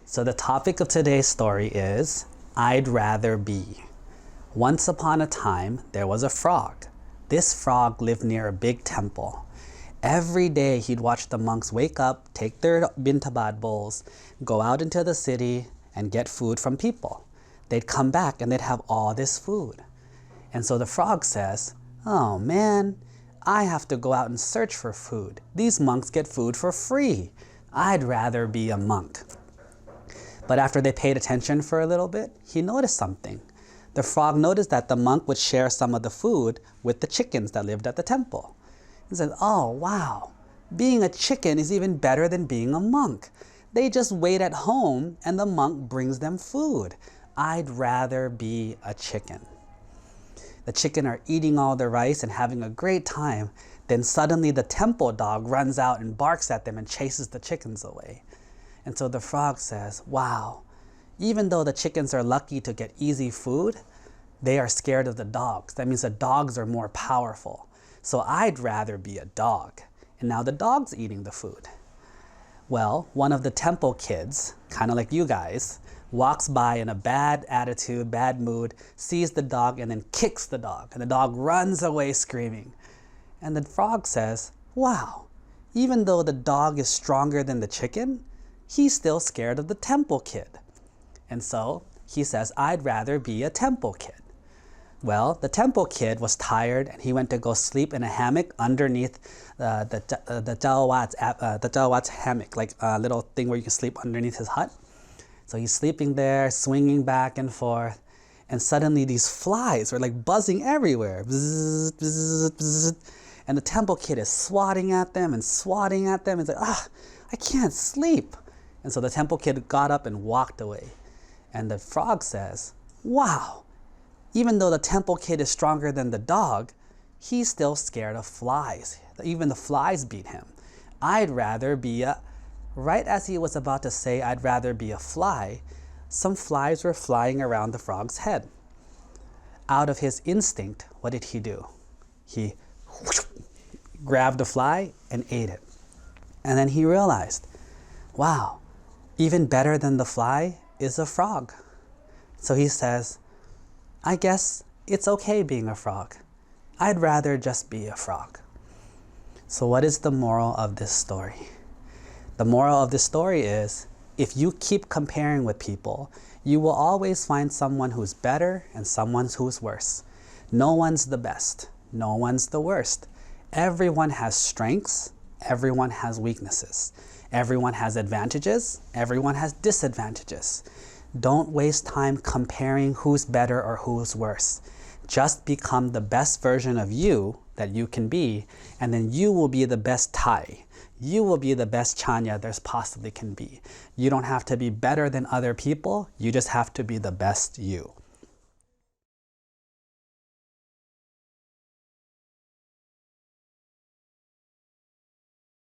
So the topic of today's story is, I'd rather be. Once upon a time, there was a frog. This frog lived near a big temple. Every day he'd watch the monks wake up, take their bintabad bowls, go out into the city and get food from people. They'd come back and they'd have all this food. And so the frog says, oh man, I have to go out and search for food. These monks get food for free. I'd rather be a monk. But after they paid attention for a little bit, he noticed something. The frog noticed that the monk would share some of the food with the chickens that lived at the temple. He said, oh wow, being a chicken is even better than being a monk. They just wait at home and the monk brings them food. I'd rather be a chicken. The chicken are eating all the rice and having a great time. Then suddenly the temple dog runs out and barks at them and chases the chickens away. And so the frog says, wow, even though the chickens are lucky to get easy food, they are scared of the dogs. That means the dogs are more powerful. So I'd rather be a dog. And now the dog's eating the food. Well, one of the temple kids, kind of like you guys, walks by in a bad attitude, bad mood, sees the dog and then kicks the dog. And the dog runs away screaming. And the frog says, wow, even though the dog is stronger than the chicken, he's still scared of the temple kid. And so he says, I'd rather be a temple kid. Well, the temple kid was tired and he went to go sleep in a hammock underneath the Jawat's hammock, like a little thing where you can sleep underneath his hut. So he's sleeping there, swinging back and forth, and suddenly these flies are like buzzing everywhere. Bzz, bzz, bzz. And the temple kid is swatting at them and swatting at them. It's like, I can't sleep. And so the temple kid got up and walked away. And the frog says, wow, even though the temple kid is stronger than the dog, he's still scared of flies. Even the flies beat him. I'd rather be a... Right as he was about to say, I'd rather be a fly, some flies were flying around the frog's head. Out of his instinct, what did he do? He grabbed the fly and ate it. And then he realized, wow, even better than the fly is a frog. So he says, I guess it's okay being a frog. I'd rather just be a frog. So what is the moral of this story? The moral of this story is, if you keep comparing with people, you will always find someone who's better and someone who's worse. No one's the best. No one's the worst. Everyone has strengths. Everyone has weaknesses. Everyone has advantages. Everyone has disadvantages. Don't waste time comparing who's better or who's worse. Just become the best version of you that you can be, and then you will be the best Thai. You will be the best Chanya there's possibly can be. You don't have to be better than other people. You just have to be the best you.